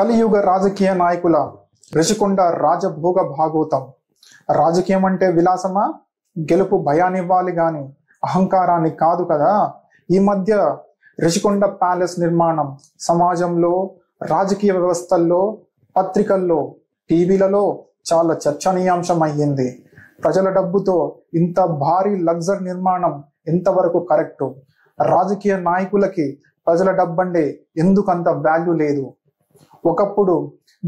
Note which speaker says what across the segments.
Speaker 1: కలియుగ రాజకీయ నాయకుల రిషికొండ రాజభోగ భాగోతం. రాజకీయం అంటే విలాసమా? గెలుపు భయాన్నివ్వాలి గాని అహంకారాన్ని కాదు కదా. ఈ మధ్య రిషికొండ ప్యాలెస్ నిర్మాణం సమాజంలో, రాజకీయ వ్యవస్థల్లో, పత్రికల్లో, టీవీలలో చాలా చర్చనీయాంశం అయ్యింది. ప్రజల డబ్బుతో ఇంత భారీ లగ్జరీ నిర్మాణం ఎంతవరకు కరెక్టు? రాజకీయ నాయకులకి ప్రజల డబ్బండే ఎందుకంత వాల్యూ లేదు? ఒకప్పుడు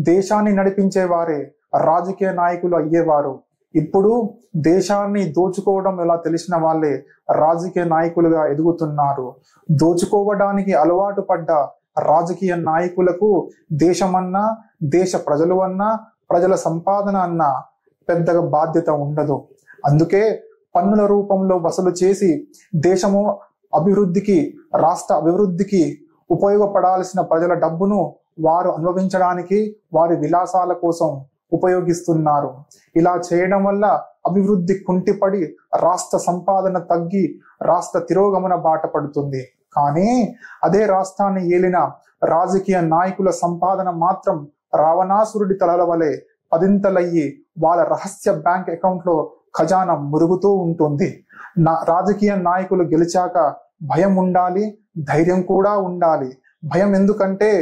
Speaker 1: దేశాన్ని నడిపించే వారే రాజకీయ నాయకులు అయ్యేవారు. ఇప్పుడు దేశాన్ని దోచుకోవడం ఎలా తెలిసిన వాళ్ళే రాజకీయ నాయకులుగా ఎదుగుతున్నారు. దోచుకోవడానికి అలవాటు పడ్డ రాజకీయ నాయకులకు దేశమన్నా, దేశ ప్రజలు అన్నా, ప్రజల సంపాదన అన్నా పెద్దగా బాధ్యత ఉండదు. అందుకే పన్నుల రూపంలో వసూలు చేసి దేశము అభివృద్ధికి, రాష్ట్ర అభివృద్ధికి ఉపయోగపడాల్సిన ప్రజల డబ్బును వారు అనుభవించడానికి, వారి విలాసాల కోసం ఉపయోగిస్తున్నారు. ఇలా చేయడం వల్ల అభివృద్ధి కుంటిపడి రాష్ట్ర సంపాదన తగ్గి రాష్ట్ర తిరోగమన బాట పడుతుంది. కానీ అదే రాష్ట్రాన్ని ఏలిన రాజకీయ నాయకుల సంపాదన మాత్రం రావణాసురుడి తలల వలె పదింతలయ్యి వాళ్ళ రహస్య బ్యాంక్ అకౌంట్ లో ఖజానా మురుగుతూ ఉంటుంది. రాజకీయ నాయకులు గెలిచాక భయం ఉండాలి, ధైర్యం కూడా ఉండాలి. భయం ఎందుకంటే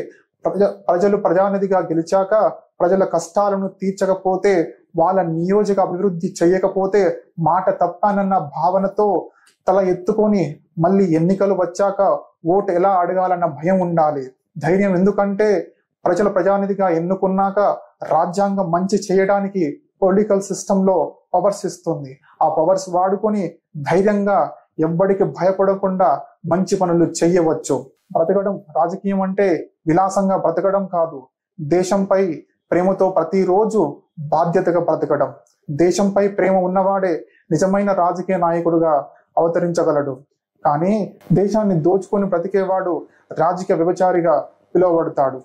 Speaker 1: ప్రజలు ప్రజానిధిగా గెలిచాక ప్రజల కష్టాలను తీర్చకపోతే, వాళ్ళ నియోజక అభివృద్ధి చేయకపోతే మాట తప్పానన్న భావనతో తల ఎత్తుకొని మళ్ళీ ఎన్నికలు వచ్చాక ఓటు ఎలా అడగాలన్న భయం ఉండాలి. ధైర్యం ఎందుకంటే ప్రజానిధిగా ఎన్నుకున్నాక రాజ్యాంగం మంచి చేయడానికి పొలిటికల్ సిస్టమ్ లో పవర్స్ ఇస్తుంది. ఆ పవర్స్ వాడుకొని ధైర్యంగా ఎవ్వడికి భయపడకుండా మంచి పనులు చెయ్యవచ్చు. బ్రతకడం, రాజకీయం అంటే విలాసంగా బ్రతకడం కాదు. దేశంపై ప్రేమతో ప్రతిరోజు బాధ్యతగా బ్రతకడం. దేశంపై ప్రేమ ఉన్నవాడే నిజమైన రాజకీయ నాయకుడుగా అవతరించగలడు. కానీ దేశాన్ని దోచుకొని బ్రతికేవాడు రాజకీయ వ్యభిచారిగా పిలువబడతాడు.